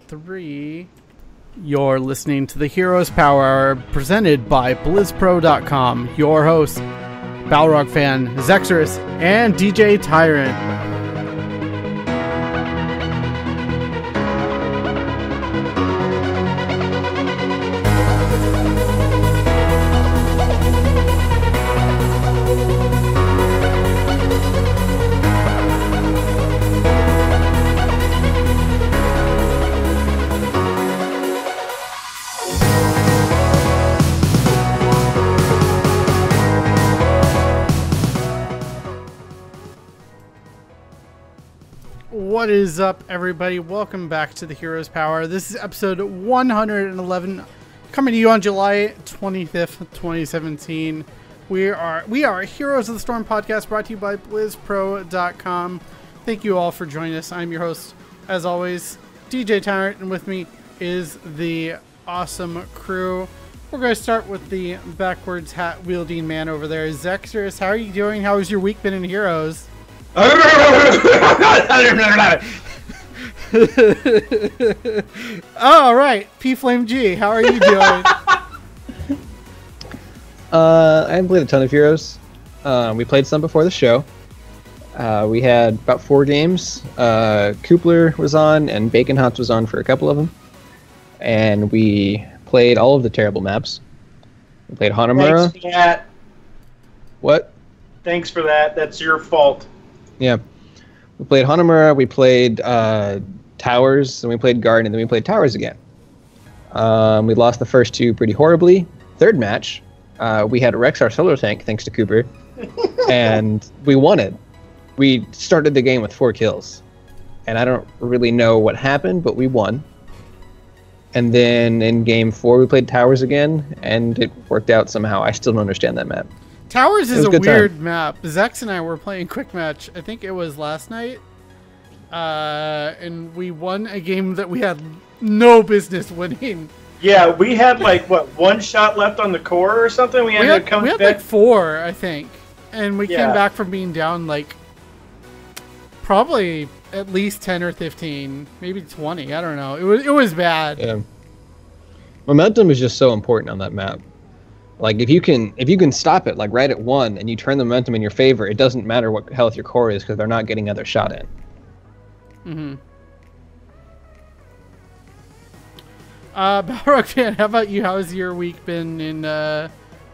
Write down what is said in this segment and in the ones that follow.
3. You're listening to the Heroes Power Hour presented by BlizzPro.com. Your host, Balrog fan, Zexorus, and DJ Tyrant. What is up, everybody? Welcome back to the Heroes Power. This is episode 111, coming to you on July 25th, 2017. We are Heroes of the Storm podcast, brought to you by BlizzPro.com. Thank you all for joining us. I'm your host, as always, DJ Tyrant, and with me is the awesome crew. We're going to start with the backwards hat wielding man over there, Zexorus. How are you doing? How has your week been in Heroes? All right, P Flame G, how are you doing? I haven't played a ton of Heroes. We played some before the show. We had about 4 games. Koopler was on, and Bacon Hots was on for a couple of them. And we played all of the terrible maps. We played Hanamura. Thanks for that. What? Thanks for that. That's your fault. Yeah. We played Hanamura, we played Towers, and we played Garden, and then we played Towers again. We lost the first 2 pretty horribly. Third match, we had Rexar Solar Tank, thanks to Cooper, and we won it. We started the game with 4 kills, and I don't really know what happened, but we won. And then in game 4, we played Towers again, and it worked out somehow. I still don't understand that map. Towers is a weird map. Zex and I were playing quick match. I think it was last night. And we won a game that we had no business winning. Yeah, we had like, what, 1 shot left on the core or something? We had like 4, I think. And we came back from being down like probably at least 10 or 15, maybe 20. I don't know. It was bad. Yeah. Momentum is just so important on that map. Like if you can stop it like right at 1 and you turn the momentum in your favor, it doesn't matter what health your core is because they're not getting another shot in. Mm-hmm. Balrog fan, how about you? How's your week been in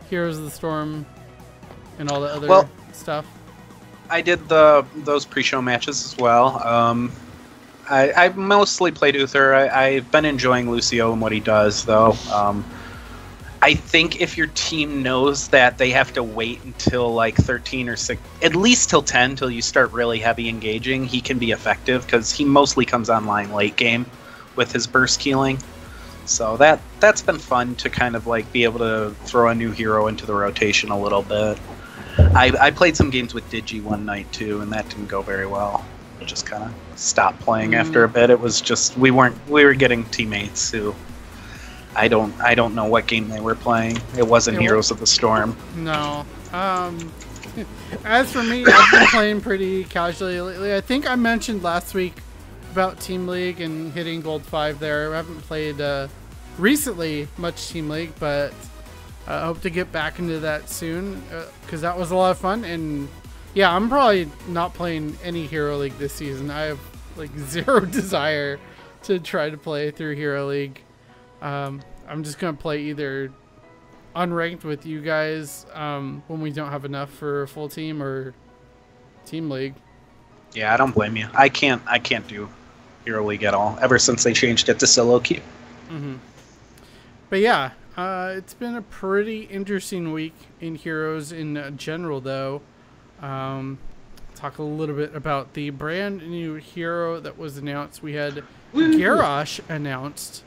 Heroes of the Storm and all the other stuff? I did those pre-show matches as well. I mostly played Uther. I've been enjoying Lucio and what he does, though. I think if your team knows that they have to wait until like 13 or 6, at least till 10, till you start really heavy engaging, he can be effective because he mostly comes online late game with his burst healing. So that's been fun to kind of like be able to throw a new hero into the rotation a little bit. I played some games with Digi one night too, and that didn't go very well. I just kind of stopped playing after a bit. It was just we were getting teammates who. I don't know what game they were playing. It wasn't Heroes of the Storm. No. As for me, I've been playing pretty casually lately. I think I mentioned last week about Team League and hitting Gold 5 there. I haven't played recently much Team League, but I hope to get back into that soon because that was a lot of fun. And yeah, I'm probably not playing any Hero League this season. I have like 0 desire to try to play through Hero League. I'm just going to play either unranked with you guys when we don't have enough for a full team or Team League. Yeah, I don't blame you. I can't do Hero League at all ever since they changed it to solo queue. Mm-hmm. But yeah, it's been a pretty interesting week in Heroes in general, though. Talk a little bit about the brand new hero that was announced. We had Garrosh announced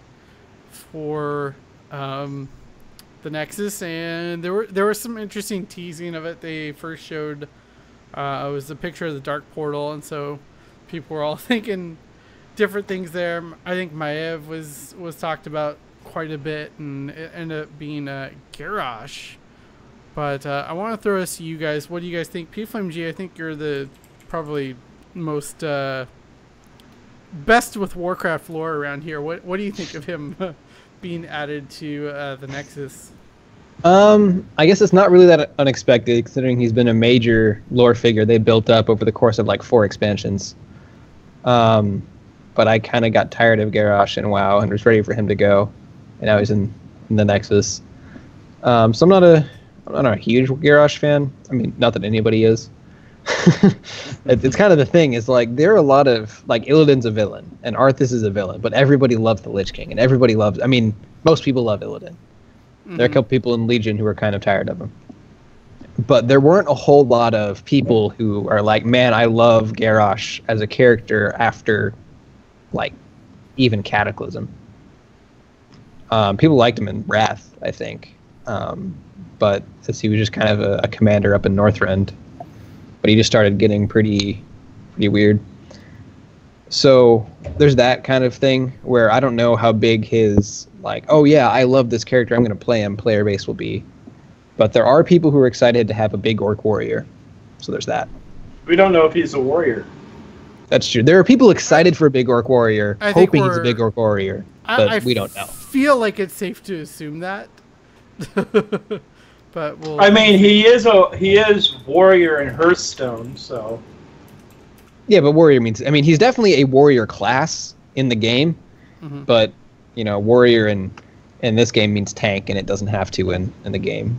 for the Nexus, and there was some interesting teasing of it. They first showed it was a picture of the Dark Portal, and so people were all thinking different things there. I think Maev was talked about quite a bit, and it ended up being Garrosh. But I want to throw this to you guys. What do you guys think? P Flame G, I think you're the probably most best with Warcraft lore around here. What do you think of him being added to the Nexus? I guess it's not really that unexpected, considering he's been a major lore figure they built up over the course of like 4 expansions. But I kind of got tired of Garrosh in WoW and was ready for him to go, and now he's in the Nexus. So I'm not a huge Garrosh fan. I mean, not that anybody is. It's kind of the thing. Is like there are a lot of like Illidan's a villain and Arthas is a villain, but everybody loves the Lich King, and everybody loves. I mean, most people love Illidan. There are a couple people in Legion who are kind of tired of him. But there weren't a whole lot of people who are like, man, I love Garrosh as a character after, like, even Cataclysm. People liked him in Wrath, I think. But as he was just kind of a commander up in Northrend. But he just started getting pretty weird. So there's that kind of thing where I don't know how big his, like, oh yeah, I love this character, I'm going to play him, player base will be. But there are people who are excited to have a big orc warrior. So there's that. We don't know if he's a warrior. That's true. There are people excited for a big orc warrior, hoping he's a big orc warrior, but we don't know. I feel like it's safe to assume that. But we'll... I mean, he is warrior in Hearthstone, so... Yeah, but warrior means... I mean, he's definitely a warrior class in the game, but, you know, warrior in this game means tank, and it doesn't have to in the game.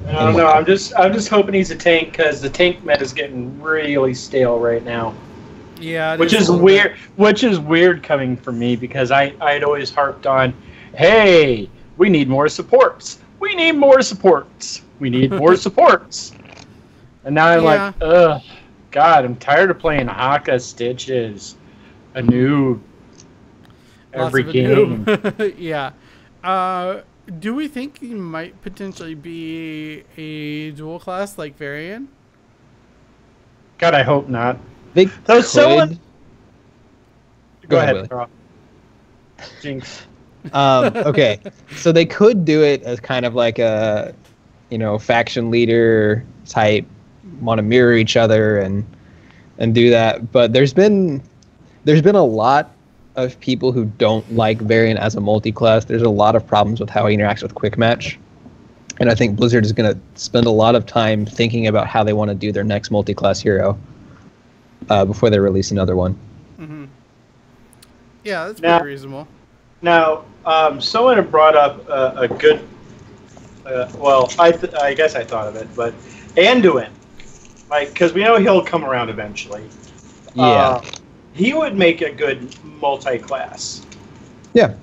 I don't know. I'm just hoping he's a tank, because the tank meta is getting really stale right now. Yeah, which is weird. Which is weird coming from me, because I'd always harped on, hey, we need more supports. We need more supports. We need more supports. And now I'm like, ugh, God, I'm tired of playing Haka Stitches, a noob, every game. Yeah. Do we think he might potentially be a dual class like Varian? God, I hope not. They so could. someone... Go ahead, Willie. Carl. Jinx. Okay, so they could do it as kind of like a, you know, faction leader type, want to mirror each other and do that. But there's been a lot of people who don't like Varian as a multi-class. There's a lot of problems with how he interacts with Quick Match, and I think Blizzard is going to spend a lot of time thinking about how they want to do their next multi-class hero before they release another one. Mm-hmm. Yeah, that's pretty reasonable. Now, someone had brought up a good. Well, I guess I thought of it, but Anduin, like, because we know he'll come around eventually. Yeah. He would make a good multi-class. Yeah.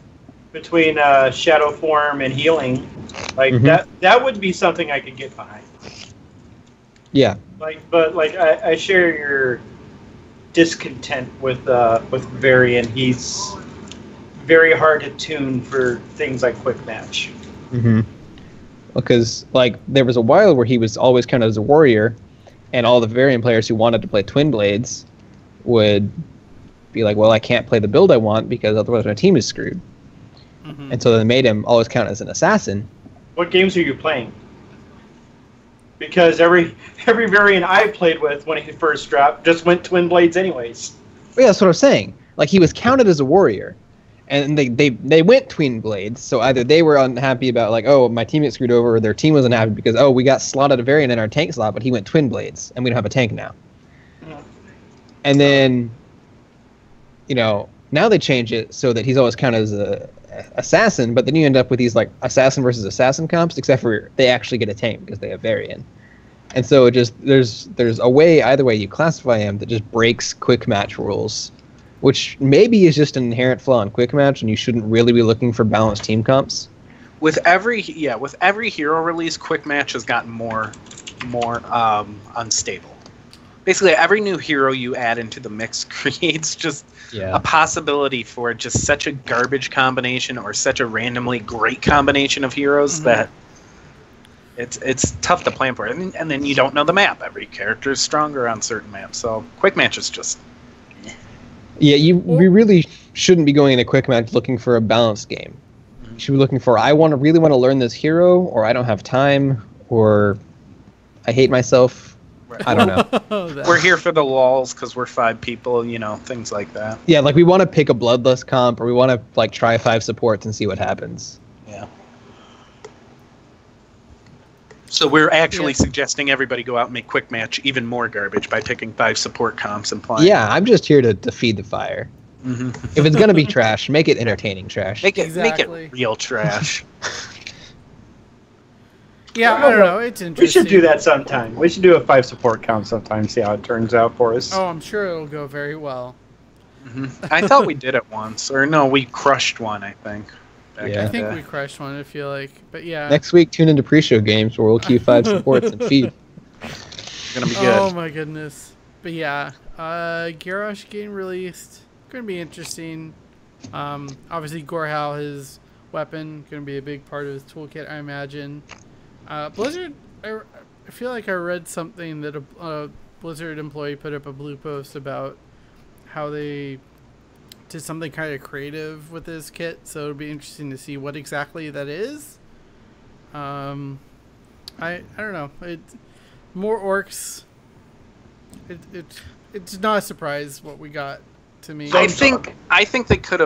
Between shadow form and healing, like that would be something I could get behind. Yeah. But I share your discontent with Varian. He's very hard to tune for things like Quick Match. Because like there was a while where he was always kind of as a warrior, and all the Varian players who wanted to play Twin Blades would be like, well, I can't play the build I want because otherwise my team is screwed. And so they made him always count as an assassin. What games are you playing? Because every Varian I played with when he first dropped just went Twin Blades anyways. Well, yeah, that's what I was saying. Like he was counted as a warrior, and they went Twin Blades. So either they were unhappy about like, oh, my team gets screwed over, or their team was unhappy because, oh, we got slotted a Varian in our tank slot, but he went Twin Blades, and we don't have a tank now. And then, you know, now they change it so that he's always counted as a assassin, but then you end up with these like assassin versus assassin comps, except for they actually get a tank because they have Varian. And so it just there's a way, either way you classify him, that just breaks Quick Match rules, which maybe is just an inherent flaw in Quick Match, and you shouldn't really be looking for balanced team comps. With every hero release, Quick Match has gotten more unstable. Basically, every new hero you add into the mix creates just a possibility for just such a garbage combination or such a randomly great combination of heroes that it's tough to plan for. And then you don't know the map. Every character is stronger on certain maps. So Quick Match is just... Yeah, we really shouldn't be going into Quick Match looking for a balanced game. You should be looking for, I really want to learn this hero, or I don't have time, or I hate myself. I don't know. We're here for the lulls because we're 5 people, things like that. Yeah, like we want to pick a bloodless comp, or we want to like try 5 supports and see what happens. Yeah. So we're actually suggesting everybody go out and make quick match even more garbage by picking 5 support comps and playing. Yeah, I'm just here to feed the fire. Mm-hmm. If it's gonna be trash, make it entertaining trash. Make Exactly. it real trash. Yeah, I don't know. It's interesting. We should do that sometime. We should do a 5 support count sometime, see how it turns out for us. Oh, I'm sure it'll go very well. Mm-hmm. I thought we did it once, or no, we crushed one. I think. Yeah. I think we crushed one. I feel like, but yeah. Next week, tune into pre-show games where we'll queue 5 supports and feed. It's gonna be good. Oh my goodness. But yeah, Garrosh getting released. Gonna be interesting. Obviously Gorhal, his weapon, gonna be a big part of his toolkit, I imagine. Blizzard, I feel like I read something that a Blizzard employee put up a blue post about how they did something kind of creative with this kit, so it'll be interesting to see what exactly that is. I don't know. More orcs. It's not a surprise what we got to me. I think they could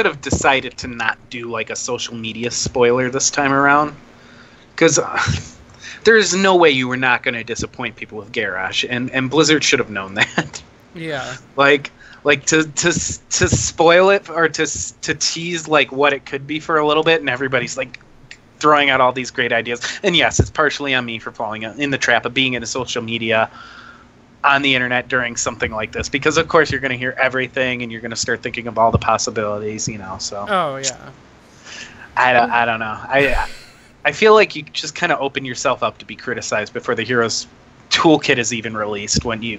have decided to not do like a social media spoiler this time around, because there's no way you were not going to disappoint people with Garrosh, and Blizzard should have known that. Yeah. Like to spoil it or to tease like what it could be for a little bit, and everybody's like throwing out all these great ideas. And yes, it's partially on me for falling in the trap of being into social media on the internet during something like this, because of course you're going to hear everything and you're going to start thinking of all the possibilities, so. Oh yeah. I don't know. I feel like you just kind of open yourself up to be criticized before the hero's toolkit is even released when you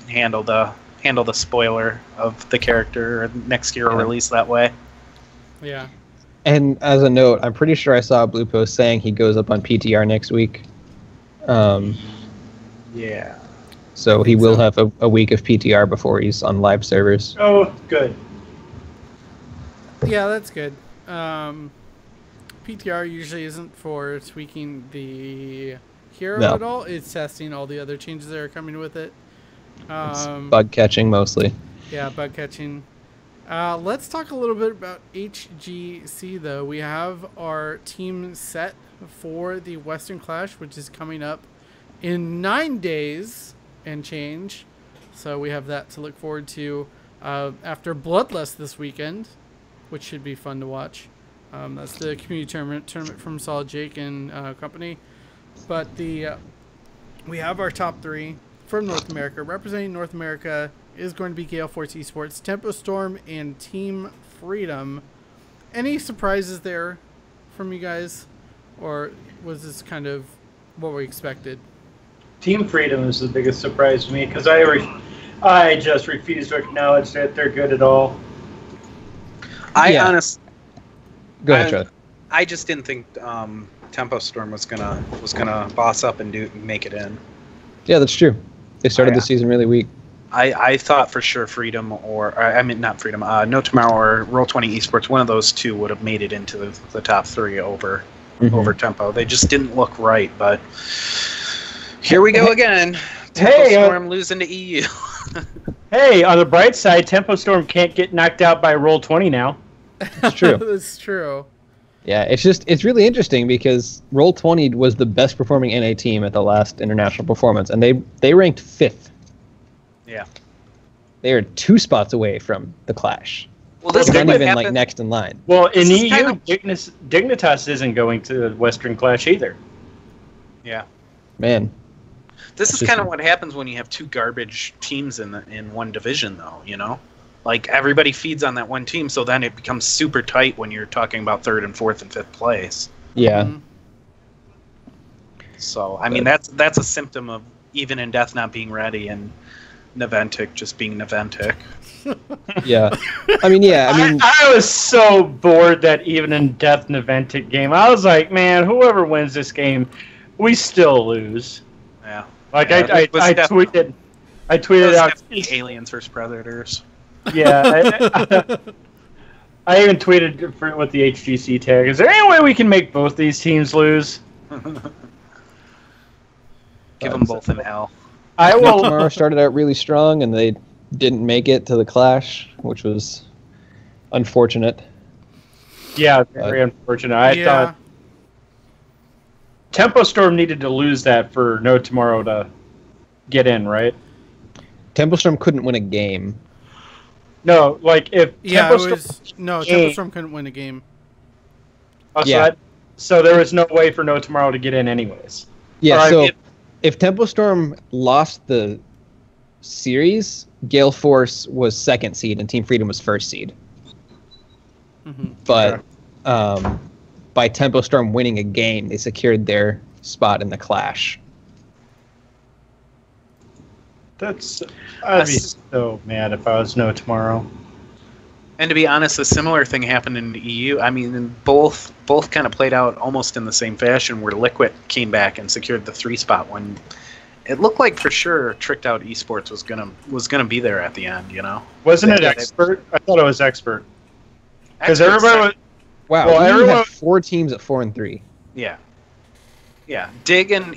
handle the spoiler of the character or next hero release that way. Yeah. And as a note, I'm pretty sure I saw a blue post saying he goes up on PTR next week. Yeah. So he will have a week of PTR before he's on live servers. Oh, good. Yeah, that's good. PTR usually isn't for tweaking the hero at all. It's testing all the other changes that are coming with it. It's bug catching mostly. Yeah, bug catching. Let's talk a little bit about HGC, though. We have our team set for the Western Clash, which is coming up in 9 days and change. So we have that to look forward to after Bloodlust this weekend, which should be fun to watch. That's the community tournament from Solid Jake and company. But we have our top 3 from North America. Representing North America is going to be Gale Force Esports, Tempo Storm, and Team Freedom. Any surprises there from you guys? Or was this kind of what we expected? Team Freedom is the biggest surprise to me, because I just refuse to acknowledge that they're good at all. Go ahead, Charlie. I just didn't think Tempo Storm was gonna boss up and make it in. Yeah, that's true. They started the season really weak. I thought for sure Freedom not Freedom, No Tomorrow or Roll20 Esports, one of those two would have made it into the top 3 over Tempo. They just didn't look right, but here we go again. Tempo Storm losing to EU. Hey, on the bright side, Tempo Storm can't get knocked out by Roll20 now. It's true. That's true. Yeah, it's really interesting because Roll20 was the best performing NA team at the last international performance, and they ranked 5th. Yeah. They are 2 spots away from the Clash. Well, this not even happened. like next in line. Well, in EU, Dignitas isn't going to the Western Clash either. Yeah. Man. This is kind of what happens when you have 2 garbage teams in one division, though, Like, everybody feeds on that one team, so then it becomes super tight when you're talking about 3rd and 4th and 5th place. Yeah. Mm-hmm. So, I mean, that's a symptom of Even in Death not being ready and Naventic just being Naventic. Yeah. I was so bored that Even in Death Naventic game. I was like, man, whoever wins this game, we still lose. Yeah. Like, I tweeted out Aliens versus Predators. Yeah. I even tweeted with the HGC tag. Is there any way we can make both these teams lose? Give them both an L. I No will. Tomorrow started out really strong, and they didn't make it to the Clash, which was unfortunate. Yeah, very unfortunate. I thought Tempo Storm needed to lose that for No Tomorrow to get in, right? Tempo Storm couldn't win a game. No, like if Yeah, Tempo it was Storm no. Tempo Storm couldn't win a game. So there was no way for No Tomorrow to get in, anyways. Yeah, Right, so if Tempo Storm lost the series, Gale Force was second seed and Team Freedom was first seed. Mm-hmm. But by Tempo Storm winning a game, they secured their spot in the Clash. I'd be so mad if I was No Tomorrow. And to be honest, a similar thing happened in the EU. I mean, both kind of played out almost in the same fashion, where Liquid came back and secured the 3 spot when it looked like for sure Tricked Out Esports was gonna be there at the end. You know, Wasn't it Expert? I thought it was Expert. Because everybody was. Wow, Well, we everyone- have 4 teams at 4 and 3. Yeah. Dig and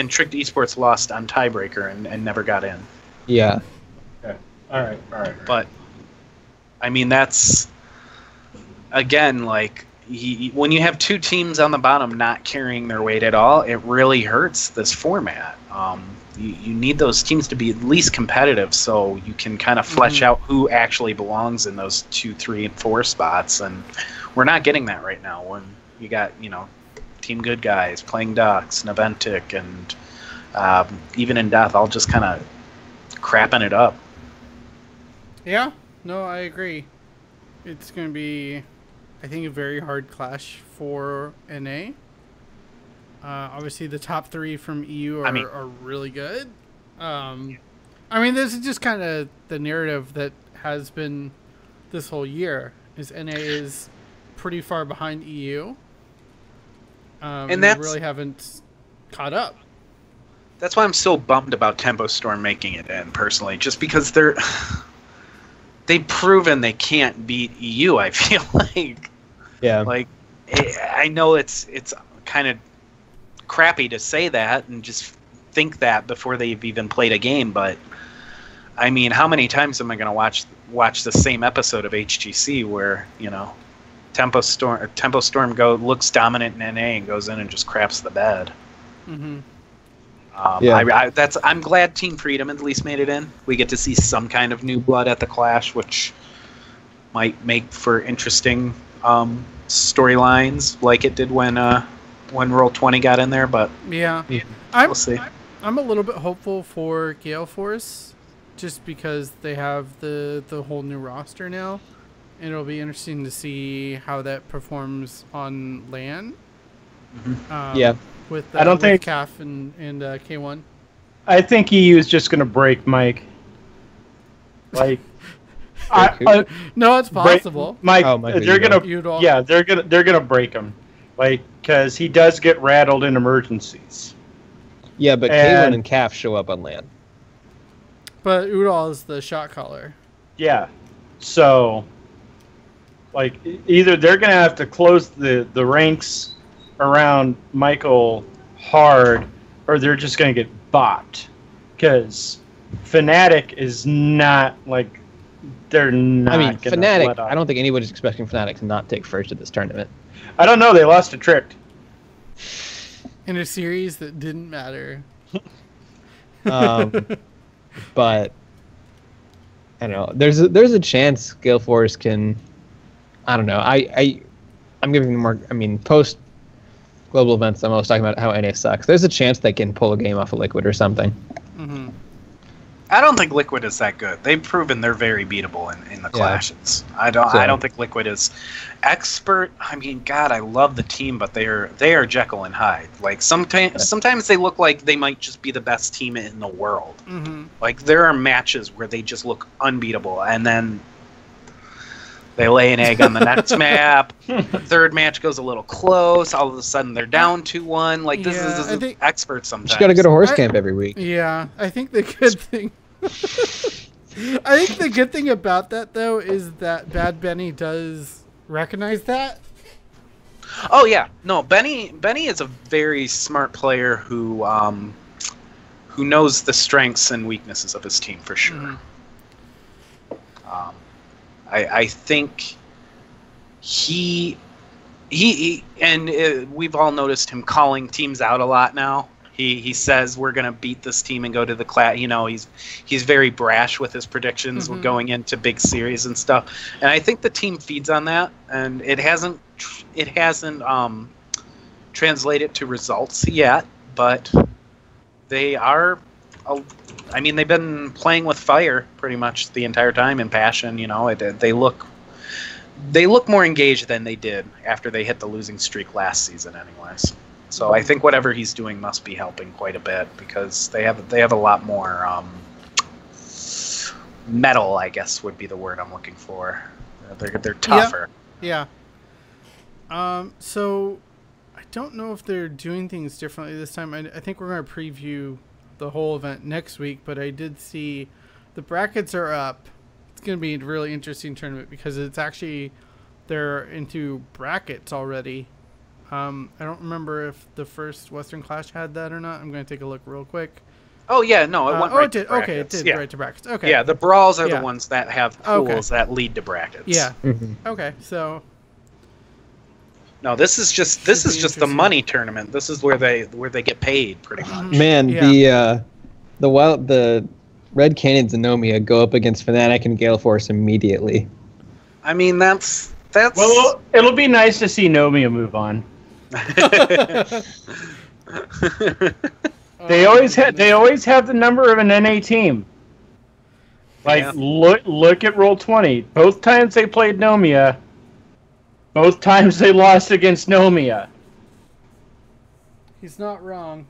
Tricked Esports lost on tiebreaker and never got in. Yeah. Okay. All right. But I mean, that's again like when you have 2 teams on the bottom not carrying their weight at all, it really hurts this format. You need those teams to be at least competitive, so you can kind of flesh out who actually belongs in those 2, 3, and 4 spots. And we're not getting that right now. When you got Team Good Guys playing Dux, Naventic, and even in Death, all just kind of crapping it up. Yeah, no, I agree. It's going to be, I think, a very hard clash for NA. Obviously, the top 3 from EU are really good. I mean, this is just kind of the narrative that has been this whole year. Is NA is pretty far behind EU, and they really haven't caught up. That's why I'm so bummed about Tempo Storm making it in, personally, just because they've proven they can't beat EU. I feel like, like I know it's kind of crappy to say that and just think that before they've even played a game, but I mean, how many times am I going to watch the same episode of HGC where Tempo Storm looks dominant in NA and goes in and just craps the bed. Mm-hmm. I'm glad Team Freedom at least made it in. We get to see some kind of new blood at the Clash, which might make for interesting storylines, like it did when Roll20 got in there. But we'll see. I'm a little bit hopeful for Gale Force, just because they have the whole new roster now, and it'll be interesting to see how that performs on LAN. Mm-hmm. With I don't think CAF and K1. I think EU is just going to break Mike. Like, no, it's possible. Mike, they're gonna Udall. Yeah, they're gonna break him, like, because he does get rattled in emergencies. Yeah, but K1 and CAF show up on LAN. But Udall is the shot caller. Yeah, so like either they're gonna have to close the ranks around Michael hard, or they're just gonna get bopped, because Fnatic is not like. They're not. I mean, Fnatic. I I don't think anybody's expecting Fnatic to not take first at this tournament. I don't know. They lost to Tricked in a series that didn't matter. But I don't know. There's a chance Gale Force can. I don't know. I'm giving them more. I mean, post global events, I'm always talking about how NA sucks. There's a chance they can pull a game off of Liquid or something. Mm-hmm. I don't think Liquid is that good. They've proven they're very beatable in the clashes. I don't think Liquid is expert. I mean, God, I love the team, but they are Jekyll and Hyde. Like sometimes they look like they might just be the best team in the world. Mm-hmm. Like there are matches where they just look unbeatable, and then they lay an egg on the next map. The third match goes a little close. All of a sudden, they're down 2-1. Like this is expert sometimes. Just got to go to horse camp every week. Yeah, I think the good thing. I think the good thing about that though is that Bad Benny does recognize that. Oh yeah, no, Benny is a very smart player who who knows the strengths and weaknesses of his team for sure. Mhm. I think he and we've all noticed him calling teams out a lot now. He says we're going to beat this team and go to the class. You know, he's very brash with his predictions going into big series and stuff. And I think the team feeds on that, and it hasn't translated to results yet, but they are. I mean, they've been playing with fire pretty much the entire time and passion. You know, they look more engaged than they did after they hit the losing streak last season, anyways. So I think whatever he's doing must be helping quite a bit because they have a lot more metal, I guess would be the word I'm looking for. They're tougher. Yeah. So I don't know if they're doing things differently this time. I think we're going to preview the whole event next week, but I did see the brackets are up. It's going to be a really interesting tournament because it's actually they're into brackets already. I don't remember if the first Western Clash had that or not. I'm going to take a look real quick. Oh yeah, no, it went right to brackets. Okay, it did right to brackets. Okay. Yeah, the brawls are the ones that have pools that lead to brackets. Yeah. Okay, so no, this is just the money tournament. This is where they get paid pretty much. Man, the Red Canyons and Nomia go up against Fnatic and Gale Force immediately. I mean, that's well, it'll be nice to see Nomia move on. They always have the number of an NA team. Like look at Roll20. Both times they played Nomia, both times they lost against Nomia. he's not wrong.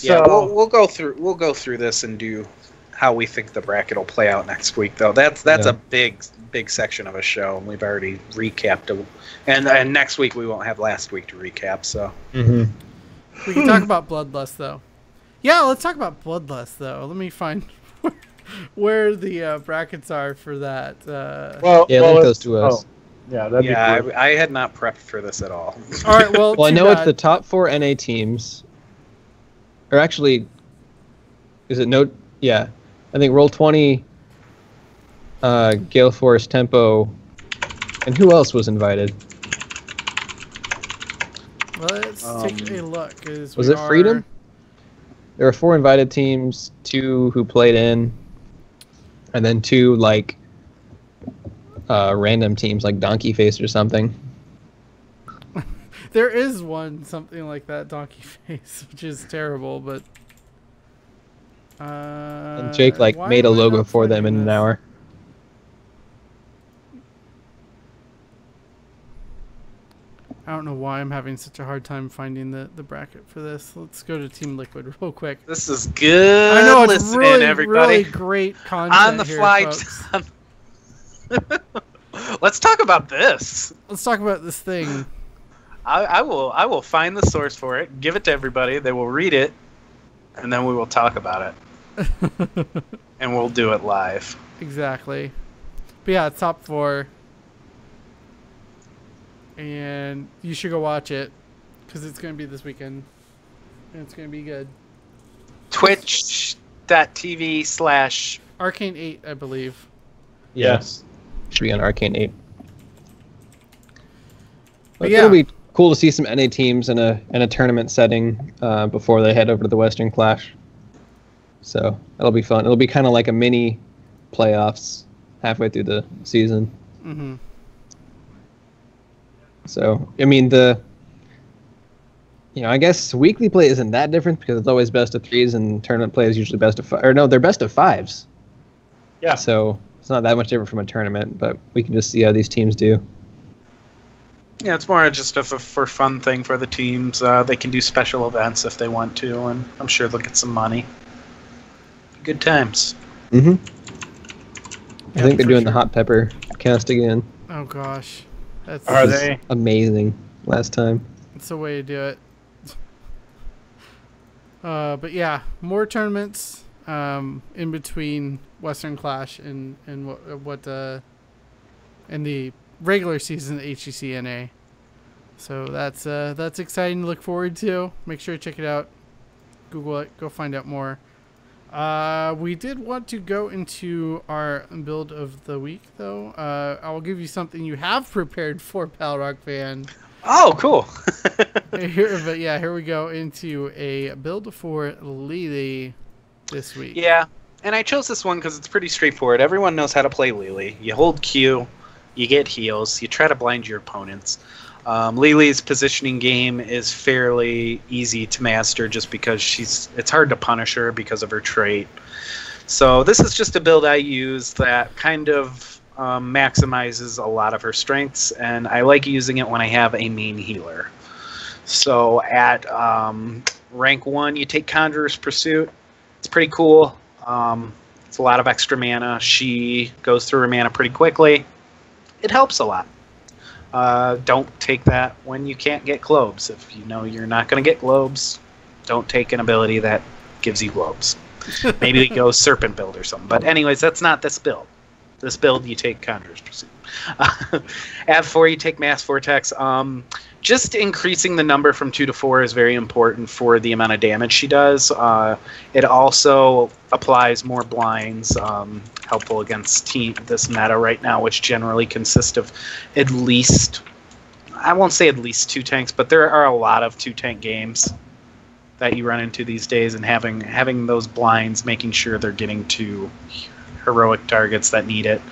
Yeah, we'll go through this and do how we think the bracket will play out next week. Though that's a big section of a show, and we've already recapped it. And next week we won't have last week to recap. So we can talk about Bloodlust though. Yeah, let's talk about Bloodlust though. Let me find where the brackets are for that. Link those to us. Yeah, that'd be cool. I had not prepped for this at all. All right, well, I know it's the top 4 NA teams. Or actually, is it no? Yeah, I think Roll20, Gale Force, Tempo, and who else was invited? Let's take a look. Was it Freedom? There were 4 invited teams, 2 who played in, and then 2 like random teams like Donkey Face or something. There is one something like that, Donkey Face, which is terrible, but and Jake made a logo for them in an hour. I don't know why I'm having such a hard time finding the bracket for this. Let's go to Team Liquid real quick. This is good. I know it's Listening, everybody. really great content on the here, fly. folks. Let's talk about this. Let's talk about this thing. I will find the source for it, give it to everybody. They will read it, and then we will talk about it. And we'll do it live. Exactly. But yeah, it's top 4. And you should go watch it because it's going to be this weekend. And it's going to be good. Twitch.tv/ Arcane 8, I believe. Yes. Should be on Arcane 8. But it'll be cool to see some NA teams in a tournament setting before they head over to the Western Clash. So that'll be fun. It'll be kind of like a mini playoffs halfway through the season. Mm-hmm. So I mean I guess weekly play isn't that different because it's always best of 3s and tournament play is usually best of 5. Or no, they're best of 5s. Yeah. So it's not that much different from a tournament, but we can just see how these teams do. Yeah, it's more just for fun thing for the teams. They can do special events if they want to, and I'm sure they'll get some money. Good times. Mm-hmm. I think they're doing the Hot Pepper cast again. Oh, gosh. Are they? Amazing last time. That's the way to do it. But yeah, more tournaments in between Western Clash and what in the regular season of HGC NA. So that's exciting to look forward to. Make sure to check it out. Google it. Go find out more. We did want to go into our build of the week, though. I will give you something you have prepared for, Pal Rock fan. Oh, cool. Here we go into a build for Lily this week. Yeah, and I chose this one because it's pretty straightforward. Everyone knows how to play Lily. You hold Q, you get heals, you try to blind your opponents. Lily's positioning game is fairly easy to master just because it's hard to punish her because of her trait. So this is just a build I use that kind of maximizes a lot of her strengths, and I like using it when I have a main healer. So at rank 1, you take Conjurer's Pursuit. It's pretty cool. It's a lot of extra mana. She goes through her mana pretty quickly. It helps a lot. Don't take that when you can't get globes. If you know you're not going to get globes, don't take an ability that gives you globes. Maybe go Serpent build or something. But anyways, that's not this build. This build, you take Conjurer's Pursuit. At 4, you take Mass Vortex. Just increasing the number from 2 to 4 is very important for the amount of damage she does. It also applies more blinds, helpful against this meta right now, which generally consists of at least, I won't say at least 2 tanks, but there are a lot of 2-tank games that you run into these days, and having those blinds, making sure they're getting to heroic targets that need it.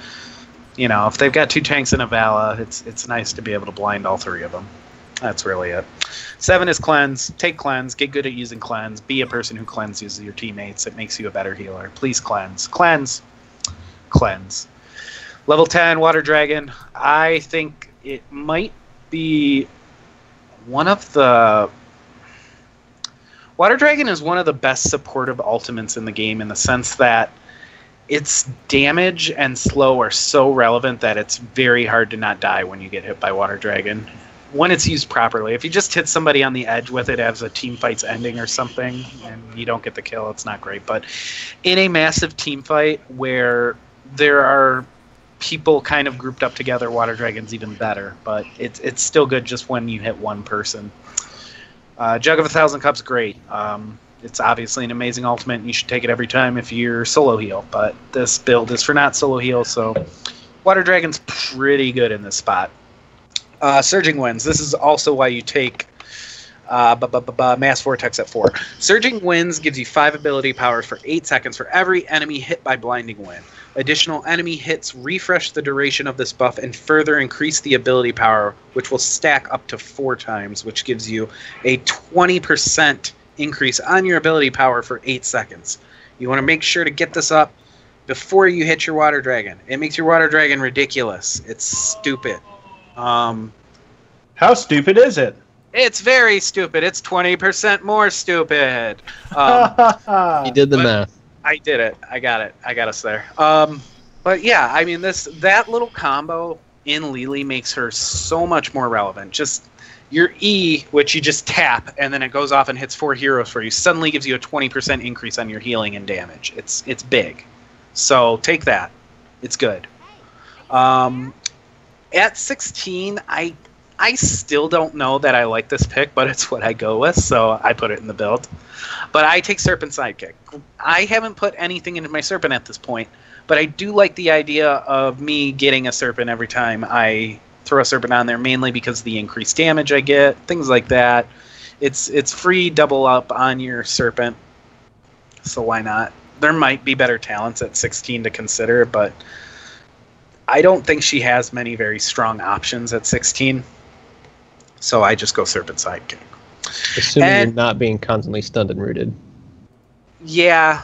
You know, if they've got 2 tanks and a Vala, it's nice to be able to blind all 3 of them. That's really it. 7 is Cleanse. Take Cleanse. Get good at using Cleanse. Be a person who cleanses your teammates. It makes you a better healer. Please cleanse. Cleanse. Cleanse. Level 10, Water Dragon. I think it might be one of the... Water Dragon is one of the best supportive ultimates in the game, in the sense that its damage and slow are so relevant that it's very hard to not die when you get hit by Water Dragon. When it's used properly. If you just hit somebody on the edge with it as a team fight's ending or something, and you don't get the kill, it's not great. But in a massive team fight where there are people kind of grouped up together, Water Dragon's even better. But it's still good just when you hit one person. Jug of 1,000 Cups, great. It's obviously an amazing ultimate, and you should take it every time if you're solo heal. But this build is for not solo heal, so Water Dragon's pretty good in this spot. Surging Winds. This is also why you take Mass Vortex at 4. Surging Winds gives you 5 ability powers for 8 seconds for every enemy hit by Blinding Wind. Additional enemy hits refresh the duration of this buff and further increase the ability power, which will stack up to 4 times, which gives you a 20% increase on your ability power for 8 seconds. You want to make sure to get this up before you hit your Water Dragon. It makes your Water Dragon ridiculous. It's stupid. How stupid is it? It's very stupid. It's 20% more stupid. You did the math. I did it. I got it. I got us there. But yeah, I mean, that little combo in Lily makes her so much more relevant. Just your E, which you just tap, and then it goes off and hits 4 heroes for you, suddenly gives you a 20% increase on your healing and damage. It's big. So take that. It's good. At 16, I still don't know that I like this pick, but it's what I go with, so I put it in the build. But I take Serpent Sidekick. I haven't put anything into my Serpent at this point, but I do like the idea of me getting a Serpent every time I throw a Serpent on there, mainly because of the increased damage I get, things like that. It's free double up on your Serpent, so why not? There might be better talents at 16 to consider, but I don't think she has many very strong options at 16. So I just go Serpent Sidekick. Assuming you're not being constantly stunned and rooted. Yeah.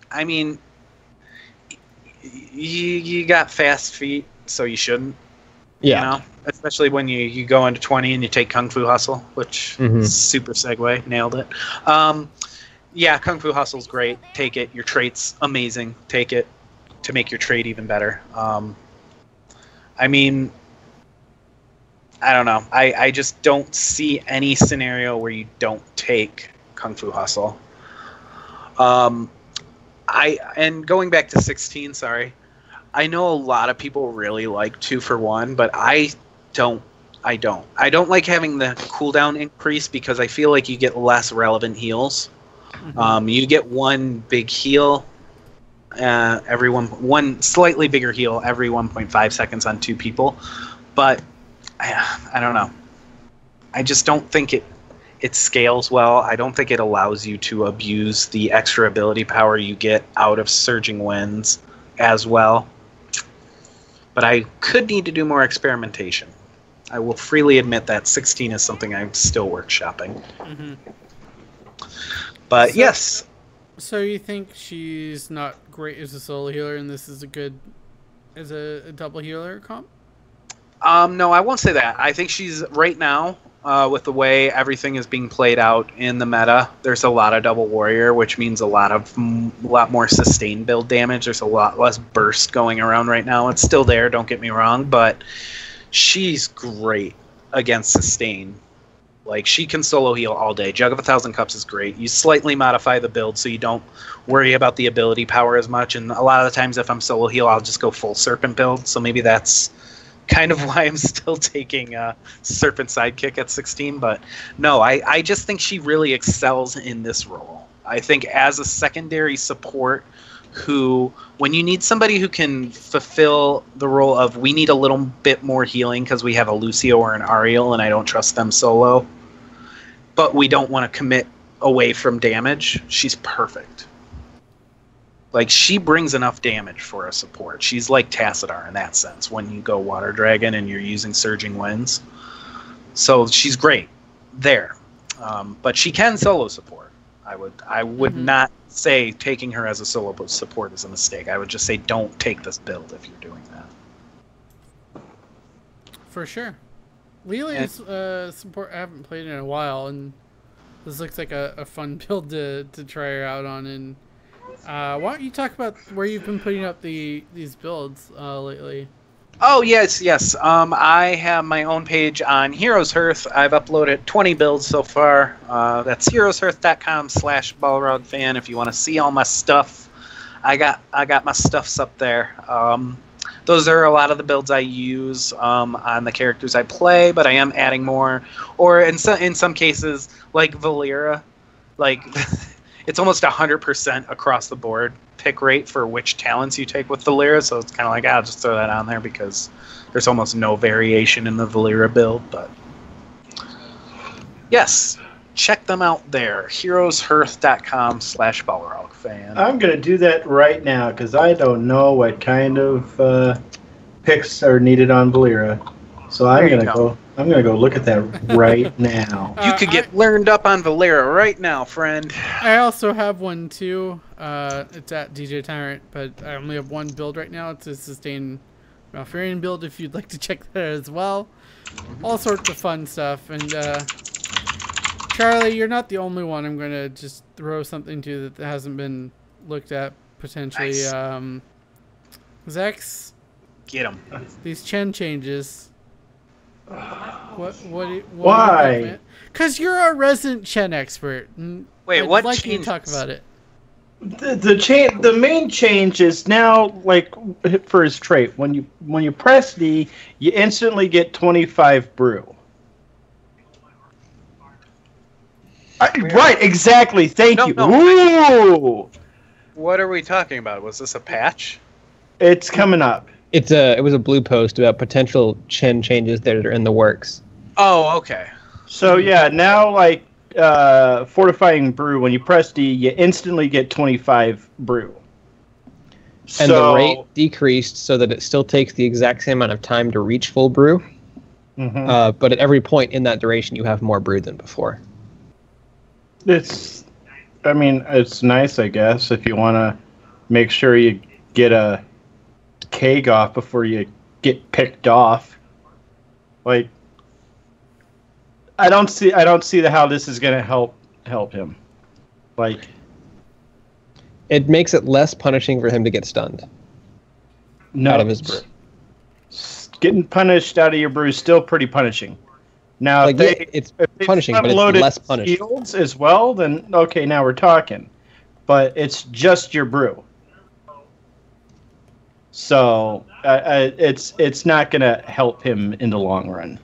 I mean, you got fast feet, so you shouldn't. Yeah. You know? Especially when you go into 20 and you take Kung Fu Hustle, which super segue. Nailed it. Yeah, Kung Fu Hustle's great. Take it. Your trait's amazing. Take it to make your trait even better. I mean, I don't know. I just don't see any scenario where you don't take Kung Fu Hustle. And going back to 16, sorry. I know a lot of people really like 2 for 1, but I don't. I don't like having the cooldown increase because I feel like you get less relevant heals. You get one big heal, one slightly bigger heal every 1.5 seconds on 2 people, but I don't know. I just don't think it scales well. I don't think it allows you to abuse the extra ability power you get out of Surging Winds as well. But I could need to do more experimentation. I will freely admit that 16 is something I'm still workshopping. Mm-hmm. But yes. So you think she's not great as a solo healer, and this is a good as a double healer comp? No, I won't say that. I think she's right now, with the way everything is being played out in the meta, there's a lot of double warrior, which means a lot more sustained build damage. There's a lot less burst going around right now. It's still there, don't get me wrong, but she's great against sustain. Like, she can solo heal all day. Jug of 1,000 Cups is great. You slightly modify the build so you don't worry about the ability power as much. And a lot of the times if I'm solo heal, I'll just go full Serpent build. So maybe that's kind of why I'm still taking Serpent Sidekick at 16. But no, I just think she really excels in this role. I think as a secondary support who, when you need somebody who can fulfill the role of, we need a little bit more healing because we have a Lucio or an Ariel and I don't trust them solo, but we don't want to commit away from damage, she's perfect. Like, she brings enough damage for a support. She's like Tassadar in that sense when you go Water Dragon and you're using Surging Winds. So she's great there. But she can solo support. I would not say taking her as a solo support is a mistake. I would just say don't take this build if you're doing that. For sure. Lily's support I haven't played in a while, and this looks like a fun build to try her out on. And why don't you talk about where you've been putting up these builds lately? Oh, yes. I have my own page on Heroes Hearth. I've uploaded 20 builds so far. That's heroeshearth.com/Balrog fan if you want to see all my stuff. I got my stuffs up there. Those are a lot of the builds I use on the characters I play, but I am adding more. Or in some cases, like Valera, like it's almost 100% across the board pick rate for which talents you take with Valera, so it's kind of like, I'll just throw that on there because there's almost no variation in the Valera build. But yes, check them out there. heroeshearth.com/Balrog fan. I'm going to do that right now because I don't know what kind of picks are needed on Valera. So I'm going to go look at that right now. You could get learned up on Valera right now, friend. I also have one too. It's at DJ Tyrant, but I only have one build right now. It's a Sustain Malfurion build if you'd like to check that as well. All sorts of fun stuff. And Charlie, you're not the only one I'm going to just throw something to that hasn't been looked at potentially. Nice. Zex, Get him. these Chen changes. Why? Because you're a resident Chen expert. Wait, I'd what like you to changes? talk about it. The main change is now, like, for his trait, when you press D, you instantly get 25 brew. Right, exactly. Thank you. No. Ooh, What are we talking about? Was this a patch? it's coming up. It was a blue post about potential Chen changes that are in the works. Oh, okay. So yeah, now like fortifying brew, when you press D, you instantly get 25 brew. And the rate decreased so that it still takes the exact same amount of time to reach full brew. Mm-hmm. But at every point in that duration, you have more brew than before. It's nice, I guess, if you want to make sure you get a keg off before you get picked off. Like, I don't see how this is going to help him. Like, It makes it less punishing for him to get stunned no, out of his brew. Getting punished out of your brew is still pretty punishing. Now, Like, yeah, it's punishing, but it's loaded less punishing. shields as well, then okay, now we're talking. But it's just your brew. So it's not going to help him in the long run.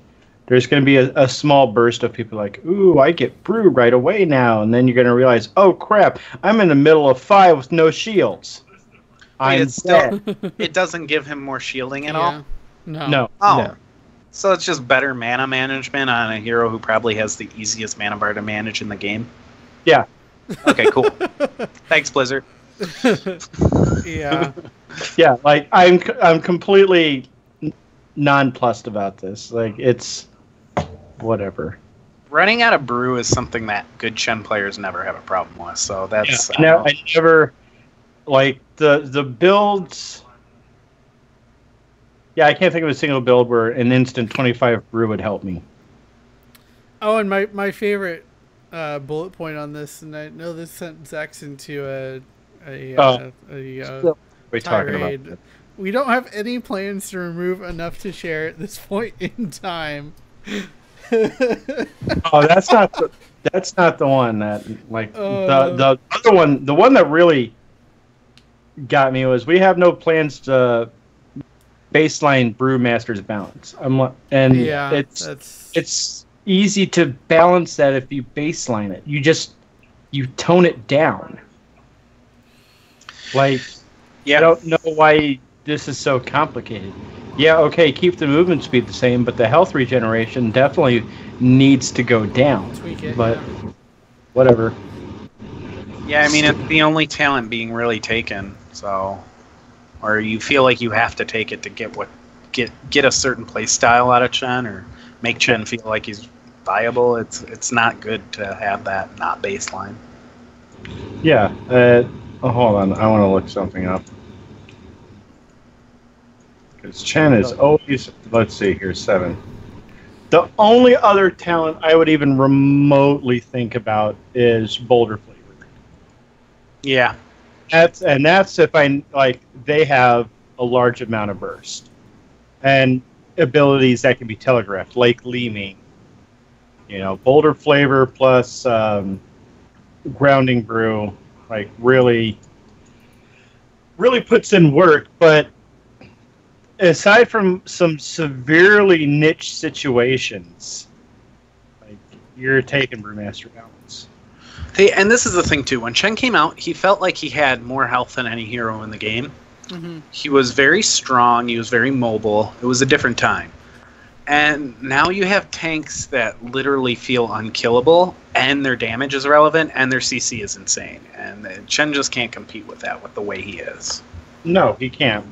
there's going to be a small burst of people like, ooh, I get brew right away now. And then you're going to realize, oh, crap, I'm in the middle of 5 with no shields. I'm still, it doesn't give him more shielding at all? No. Oh. No. So it's just better mana management on a hero who probably has the easiest mana bar to manage in the game? Yeah. Okay, cool. Thanks, Blizzard. Yeah. Yeah, like, I'm completely nonplussed about this. Like, it's whatever. Running out of brew is something that good Chen players never have a problem with, so that's... Yeah, I never... Like, the builds... Yeah, I can't think of a single build where an instant 25 brew would help me. Oh, and my favorite bullet point on this, and I know this sent Zax into We're talking about tirade. We don't have any plans to remove enough to share at this point in time. Oh, that's not the one that the other one. The one that really got me was we have no plans to baseline Brewmaster's balance. It's easy to balance that if you baseline it. You tone it down. Like, I don't know why this is so complicated. Yeah, okay, keep the movement speed the same, but the health regeneration definitely needs to go down. Tweak it, but whatever. Yeah, I mean, it's the only talent being really taken, so... Or you feel like you have to take it to get a certain play style out of Chen, or make Chen feel like he's viable. It's not good to have that not baseline. Yeah. Hold on, I want to look something up. Because Chen is always, let's see here, 7. The only other talent I would even remotely think about is Boulder Flavor. Yeah. That's if they have a large amount of burst and abilities that can be telegraphed, like Leaming. Boulder Flavor plus Grounding Brew, like really puts in work. But aside from some severely niche situations, like, you're taking Brewmaster balance. Hey, and this is the thing too. When Chen came out, he felt like he had more health than any hero in the game. Mm-hmm. He was very strong. He was very mobile. It was a different time. And now you have tanks that literally feel unkillable, and their damage is irrelevant, and their CC is insane. And Chen just can't compete with that with the way he is. No, he can't.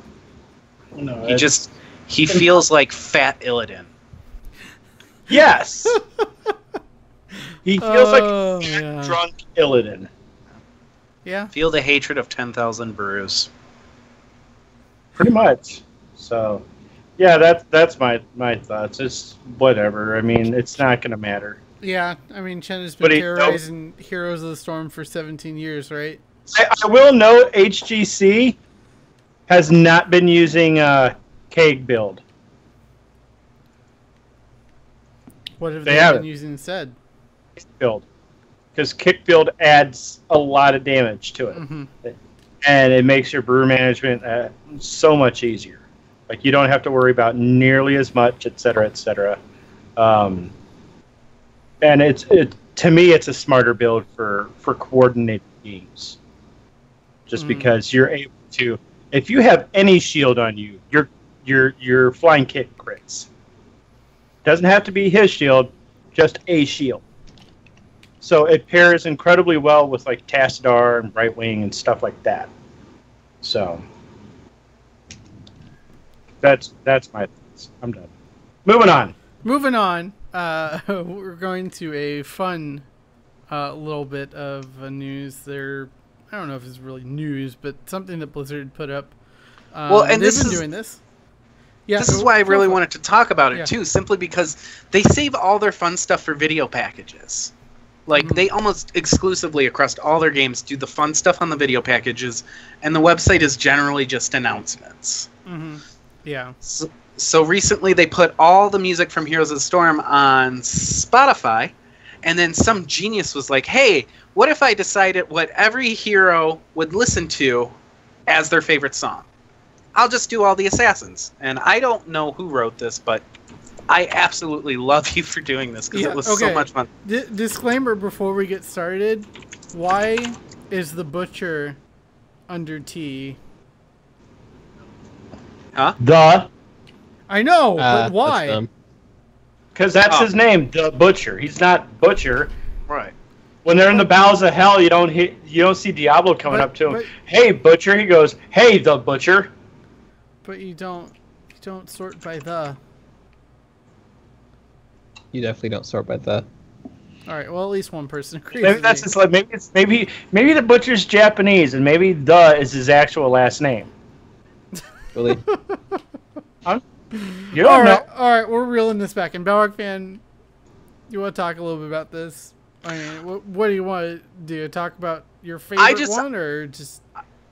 No, he feels like Fat Illidan. Yes. He feels like drunk Illidan. Yeah. Feel the hatred of 10,000 brews. Pretty much. So, yeah, that's my thoughts. It's whatever. I mean, it's not going to matter. Yeah, I mean, Chen has been terrorizing Heroes of the Storm for 17 years, right? I will note HGC has not been using Keg build. What have they been using instead? Build, because kick build adds a lot of damage to it, and it makes your brew management so much easier. Like, you don't have to worry about nearly as much, etc., etc. And to me, it's a smarter build for coordinated games, just because you're able to. If you have any shield on you, your flying kick crits. Doesn't have to be his shield, just a shield. So it pairs incredibly well with like Tassadar and Brightwing and stuff like that. So that's my thoughts. I'm done. Moving on. We're going to a fun little bit of news there. I don't know if it's really news, but something that Blizzard put up. And they've been doing this. Yeah, this is why I really wanted to talk about it too, simply because they save all their fun stuff for video packages. Like, they almost exclusively across all their games do the fun stuff on the video packages, and the website is generally just announcements. Mm-hmm. Yeah. So recently they put all the music from Heroes of the Storm on Spotify, and then some genius was like, hey, what if I decided what every hero would listen to as their favorite song? I'll just do all the assassins. And I don't know who wrote this, but I absolutely love you for doing this because it was so much fun. Disclaimer before we get started: why is the butcher under T? Huh? I know, but why? Because that's his name, the Butcher. He's not Butcher. Right. When they're in the bowels of hell, you don't see Diablo coming up to him. Hey, Butcher. He goes, hey, the Butcher. But you don't sort by the. You definitely don't sort by the. All right. Well, at least one person agrees. Maybe that's just like maybe the Butcher's Japanese, and maybe the is his actual last name. Really? You don't know. All right, we're reeling this back. And Balrog fan, you want to talk a little bit about this? I mean, what do you want to do? Talk about your favorite one, or just?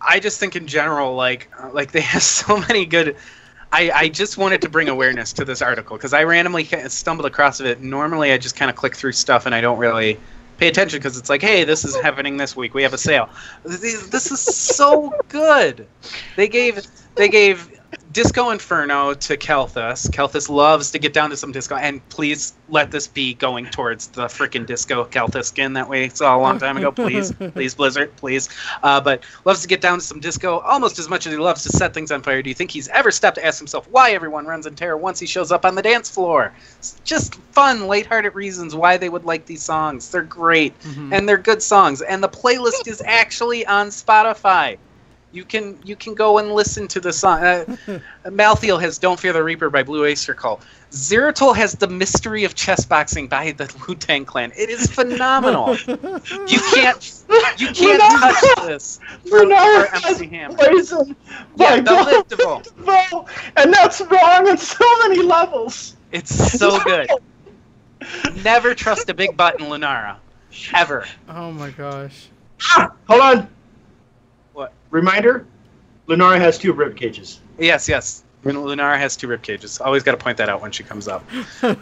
I just think in general, like they have so many good. I just wanted to bring awareness to this article because I randomly stumbled across it. Normally, I just kind of click through stuff and I don't really pay attention because it's like, hey, this is happening this week. We have a sale. This is so good. They gave Disco Inferno to Kelthus. Kelthus loves to get down to some disco, and please let this be going towards the freaking disco Kelthus skin that we saw a long time ago. Please, please, Blizzard, please. But loves to get down to some disco almost as much as he loves to set things on fire. Do you think he's ever stopped to ask himself why everyone runs in terror once he shows up on the dance floor? It's just fun, lighthearted reasons why they would like these songs. They're great, and they're good songs, and the playlist is actually on Spotify. You can go and listen to the song. Malthiel has "Don't Fear the Reaper" by Blue Oyster Cult. Zeratul has "The Mystery of Chess Boxing" by the Wu-Tang Clan. It is phenomenal. You can't touch this for MC Hammer. Yeah, the Liftival. And that's wrong on so many levels. It's so good. Never trust a big butt in Lunara, ever. Oh my gosh. Hold on. What? Reminder, Lunara has 2 rib cages. Yes. Lunara has 2 rib cages. Always got to point that out when she comes up.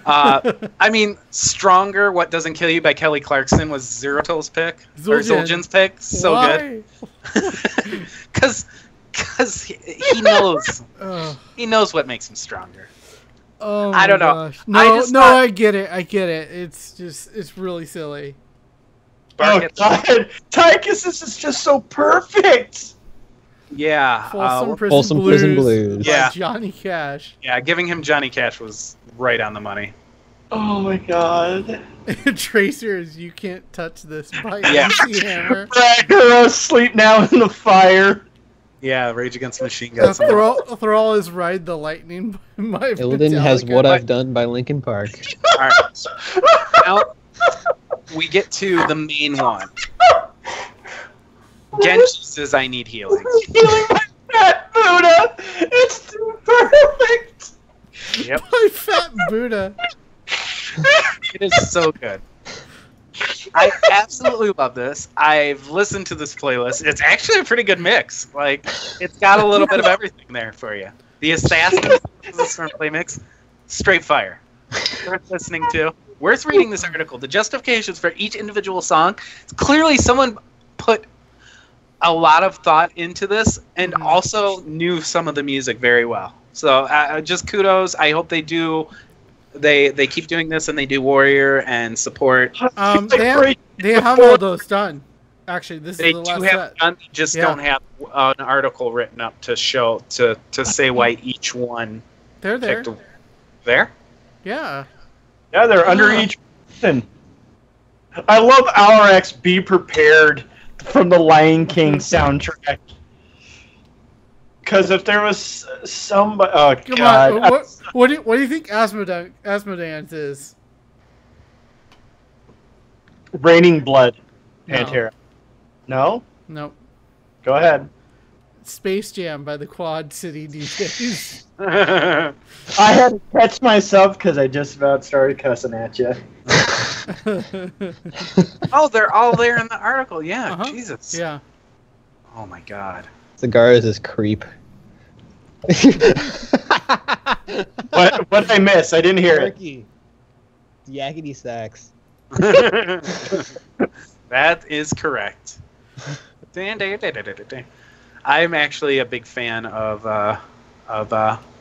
I mean, Stronger, What Doesn't Kill You by Kelly Clarkson was Zeratul's pick. Or Zul'jin's pick. So Why? Good. Because he knows. He knows what makes him stronger. Oh I don't know. Gosh. I get it. It's really silly. Oh God, Tychus is just so perfect. Yeah, Folsom Prison Blues. Yeah, Johnny Cash. Yeah, giving him Johnny Cash was right on the money. Oh my God. Tracer is "You Can't Touch This" by MC Hammer. Ragnaros Sleep Now in the Fire. Yeah, Rage Against the Machine Gun. Thrall is "Ride the Lightning" by Illidan has "What I've Done" by Linkin Park. All right. Now we get to the main one. Genji says, "I need healing." Healing my fat Buddha. It's too perfect. Yep. My fat Buddha. It is so good. I absolutely love this. I've listened to this playlist. It's actually a pretty good mix. Like, it's got a little bit of everything there for you. The Assassin Stormplay mix, straight fire. Worth listening to. Worth reading this article. The justifications for each individual song. Clearly, someone put a lot of thought into this and also knew some of the music very well. So, just kudos. I hope they do. They keep doing this and they do Warrior and support. They have all those done. Actually, this is the last set. They do have done. Just don't have an article written up to show to say why each one. They're there. There? Yeah. Yeah, they're under each person. I love Alrax "Be Prepared" from the Lion King soundtrack. Because if there was somebody, oh Come God, on. What do you think Asmodance is? Raining Blood, Pantera. No? Nope. Go ahead. Space Jam by the Quad City DJs. I had to catch myself because I just about started cussing at you. Oh, they're all there in the article. Yeah, Jesus. Yeah. Oh my God. Cigar is creep. What did I miss? I didn't hear it. Yakety sax. That is correct. I'm actually a big fan of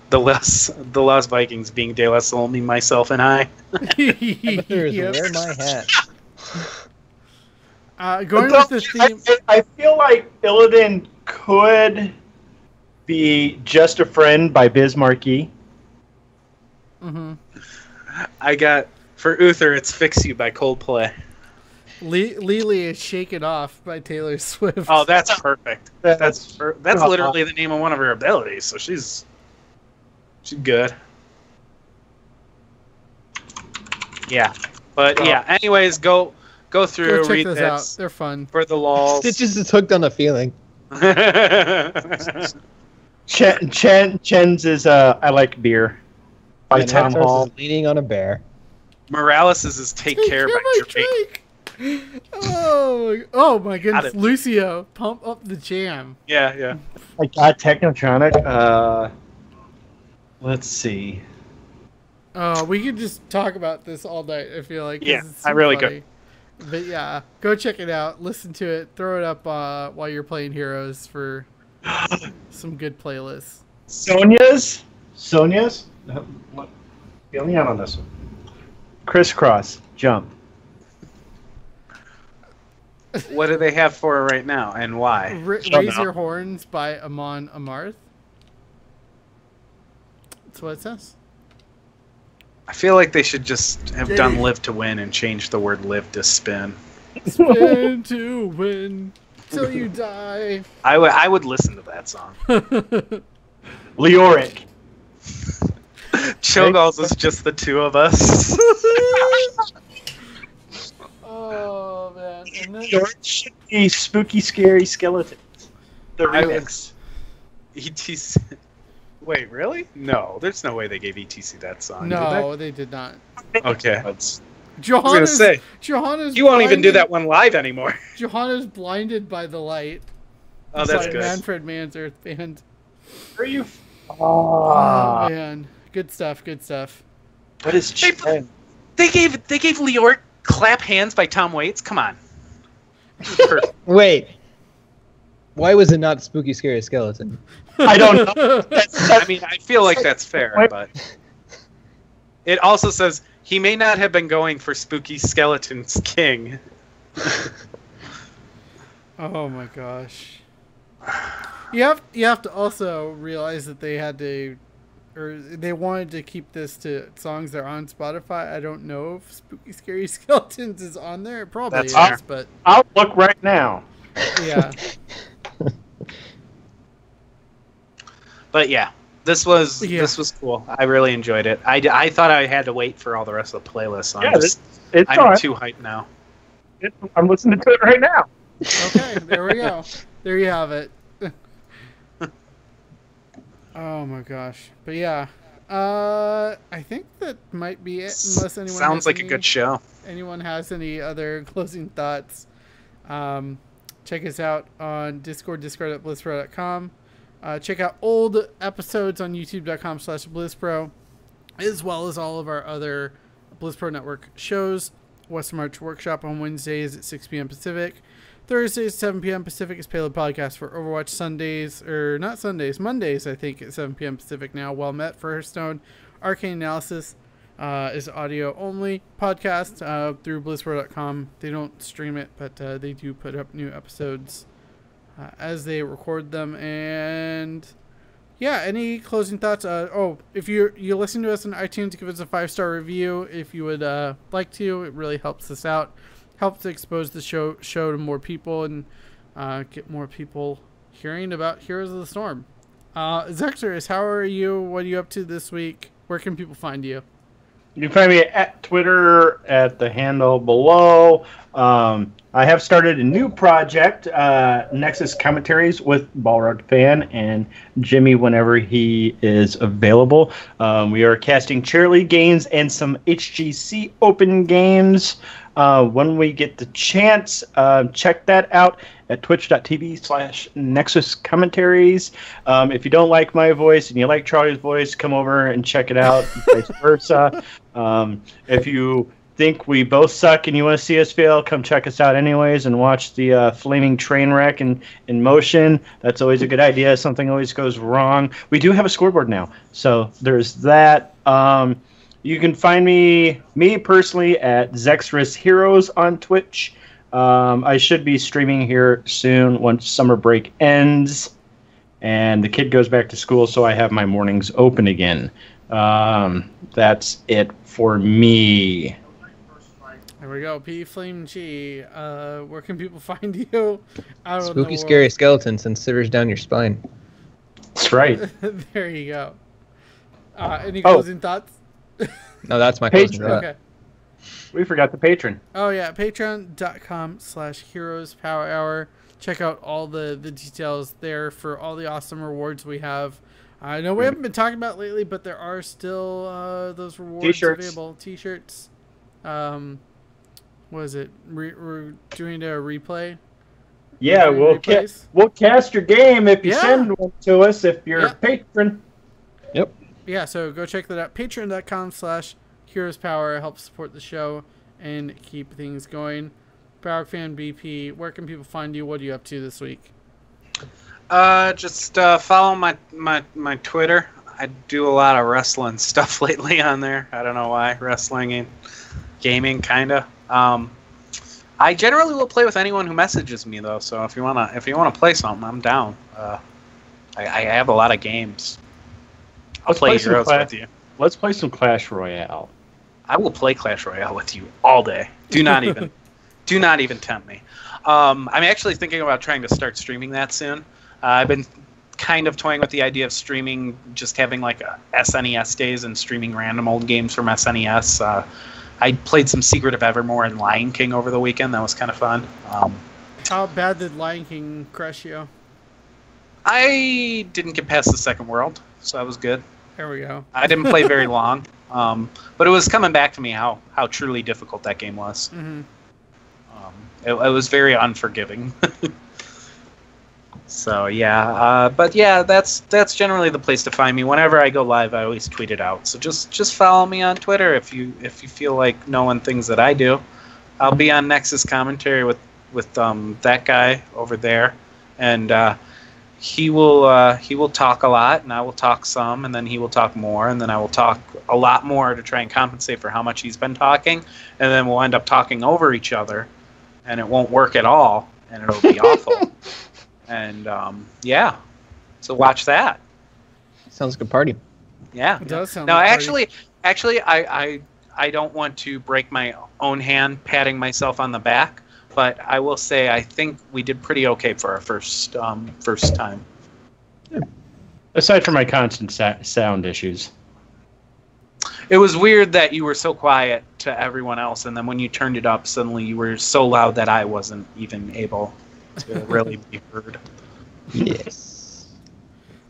the Lost Vikings being De La Soul, me, myself, and I. Amateurs, Yep. wear my hat. Going with the theme. I feel like Illidan could be Just a Friend by Biz Markie. Mm-hmm. I got for Uther. It's "Fix You" by Coldplay. Lily is "Shake It Off" by Taylor Swift. Oh, that's perfect. That's Uh-huh. literally the name of one of her abilities. So she's good. Yeah, but yeah. Anyways, go through, Go check read those this out. They're fun. for the lulz. Stitches is hooked on the feeling. Chen's is I Like Beer by And Tom Hector's Hall. is Leaning on a Bear. Morales is "Take Care" by Drake. Oh my goodness, it. Lucio, pump up the jam. Yeah. I got Technotronic. Let's see. We could just talk about this all night. I feel like 'cause Yeah, it's so I really funny. But yeah, go check it out. Listen to it. Throw it up while you're playing Heroes for some good playlists. Sonya's. Feel me out on this one. Crisscross Jump. What do they have for it right now, and why? Raise Your Horns by Amon Amarth. That's what it says. I feel like they should just have done "Live to Win" and change the word "live" to "spin." Spin to win till you die. I would listen to that song. Leoric. Cho'Galls is just the two of us. Oh man! And then, Leoric should be Spooky Scary Skeletons. The I would- remix. ETC. Wait, really? No, there's no way they gave ETC that song. no, they did not. Did they? Okay. Johanna's, say, Johanna's You won't even do blinded- that one live anymore. Johanna's blinded by the light. Oh, that's By good. Manfred Mann's Earth Band. Where are you? Oh man, good stuff. Good stuff. What is They- Chen? They gave Leoric "Clap Hands" by Tom Waits. Come on. Perfect. Wait. Why was it not Spooky Scary Skeleton? I don't know. I mean, I feel like that's fair, but it also says he may not have been going for Spooky Skeletons King. Oh my gosh. You have to also realize that they had to, or they wanted to keep this to songs that are on Spotify. I don't know if Spooky Scary Skeletons is on there. It probably That's is, fair. but I'll look right now. yeah. But yeah, this was Yeah. cool. I really enjoyed it. I thought I had to wait for all the rest of the playlist. So Yeah, I'm it's on. too hyped now. I'm listening to it right now. Okay, there we go. There you have it. Oh my gosh. But yeah. I think that might be it, unless anyone Sounds has like a any- good show. anyone has any other closing thoughts. Check us out on discord@blisspro.com. Check out old episodes on youtube.com/BlissPro, as well as all of our other BlissPro Network shows. Western March Workshop on Wednesdays at 6 p.m. Pacific. Thursdays at 7 p.m. Pacific is Payload Podcast for Overwatch. Mondays, I think, at 7 p.m. Pacific now. Well Met for Hearthstone. Arcane Analysis is audio only podcast through BlissPro.com. They don't stream it, but they do put up new episodes as they record them. And yeah, any closing thoughts? If you're listening to us on iTunes, give us a 5-star review if you would like to. It really helps us out, helps to expose the show to more people, and get more people hearing about Heroes of the Storm. Zexers, how are you? What are you up to this week? Where can people find you? You can find me at Twitter at the handle below. I have started a new project, Nexus Commentaries with Balrog Fan and Jimmy whenever he is available. We are casting Chair League games and some HGC Open games. When we get the chance, check that out at twitch.tv/Nexus Commentaries. If you don't like my voice and you like Charlie's voice, come over and check it out, vice versa. If you think we both suck and you want to see us fail, come check us out anyways and watch the flaming train wreck in motion. That's always a good idea. Something always goes wrong. We do have a scoreboard now, so there's that. You can find me personally at Zexris Heroes on Twitch. I should be streaming here soon once summer break ends and the kid goes back to school, so I have my mornings open again. That's it for me. There we go. P Flame G. Where can people find you? Out Spooky, scary skeletons and shivers down your spine. That's right. There you go. Any closing thoughts? No, that's my closing thought. Okay. We forgot the patron. Oh yeah, patreon.com/heroespowerhour. Check out all the details there for all the awesome rewards we have. I know we haven't been talking about lately, but there are still those rewards available. T-shirts. What is it? We're doing a replay. Yeah, we'll cast your game if you send one to us if you're a patron. Yep. Yeah, so go check that out. Patreon.com/heroespower helps support the show and keep things going. Power Fan BP, where can people find you? What are you up to this week? Just follow my Twitter. I do a lot of wrestling stuff lately on there. I don't know why. Wrestling and gaming, kinda. I generally will play with anyone who messages me though. So if you wanna play something, I'm down. I have a lot of games. I'll play Heroes with you. Let's play some Clash Royale. I will play Clash Royale with you all day. Do not even tempt me. I'm actually thinking about trying to start streaming that soon. I've been kind of toying with the idea of streaming, just having like SNES days and streaming random old games from SNES. I played some Secret of Evermore and Lion King over the weekend. That was kind of fun. How bad did Lion King crush you? I didn't get past the second world, so that was good. There we go. I didn't play very long, but it was coming back to me how truly difficult that game was. Mm-hmm. It was very unforgiving. So yeah, but yeah, that's generally the place to find me. Whenever I go live, I always tweet it out. So just follow me on Twitter if you feel like knowing things that I do. I'll be on Nexus Commentary with that guy over there, and he will talk a lot, and I will talk some, and then he will talk more, and then I will talk a lot more to try and compensate for how much he's been talking, and then we'll end up talking over each other, and it won't work at all, and it'll be awful. And yeah, so watch that. Sounds like a party. Yeah, it does sound. No, like actually, I don't want to break my own hand patting myself on the back, but I will say I think we did pretty okay for our first time. Yeah. Aside from my constant sound issues. It was weird that you were so quiet to everyone else, and then when you turned it up, suddenly you were so loud that I wasn't even able to really be heard. Yes.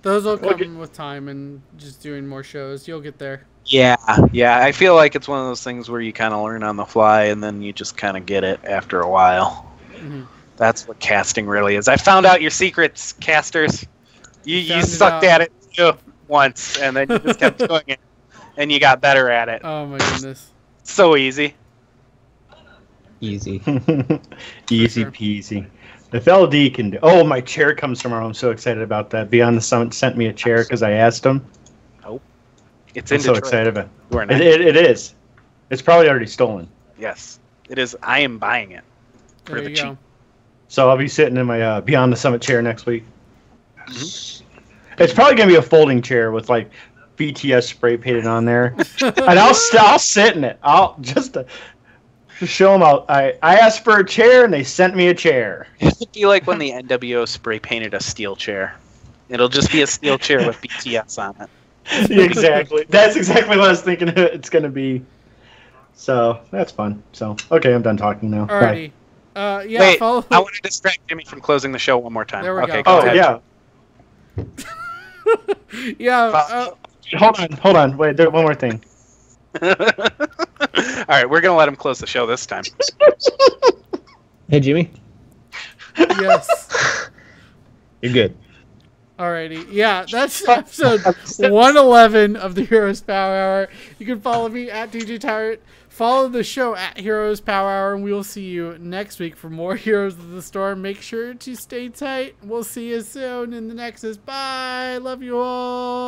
Those will come with time and just doing more shows. You'll get there. Yeah. I feel like it's one of those things where you kind of learn on the fly, and then you just kind of get it after a while. Mm-hmm. That's what casting really is. I found out your secrets, casters. You sucked at it too once, and then you just kept doing it, and you got better at it. Oh my goodness. So easy. Easy. Easy peasy. If LD can do... Oh, my chair comes tomorrow. I'm so excited about that. Beyond the Summit sent me a chair because I asked him. Oh. It's I'm in so Detroit. excited about it. It is. It's probably already stolen. Yes, it is. I am buying it. There you go. So I'll be sitting in my Beyond the Summit chair next week. Mm-hmm. It's probably going to be a folding chair with like BTS spray painted on there. And I'll sit in it. I'll just... to show them out. I asked for a chair and they sent me a chair. It'll be like when the NWO spray painted a steel chair. It'll just be a steel chair with BTS on it. Exactly. That's exactly what I was thinking it's going to be. So that's fun. So okay, I'm done talking now. Alrighty. Bye. Yeah. Wait, Follow. I want to distract Jimmy from closing the show one more time. There we okay, go. Oh ahead. yeah. Yeah. Hold on. Wait, there's one more thing. All right, we're gonna let him close the show this time. Hey, Jimmy. Yes. You're good. Alrighty. Yeah, that's episode 111 of the Heroes Power Hour. You can follow me at DJ Tyrant. Follow the show at Heroes Power Hour, and we will see you next week for more Heroes of the Storm. Make sure to stay tight. We'll see you soon in the Nexus. Bye. Love you all.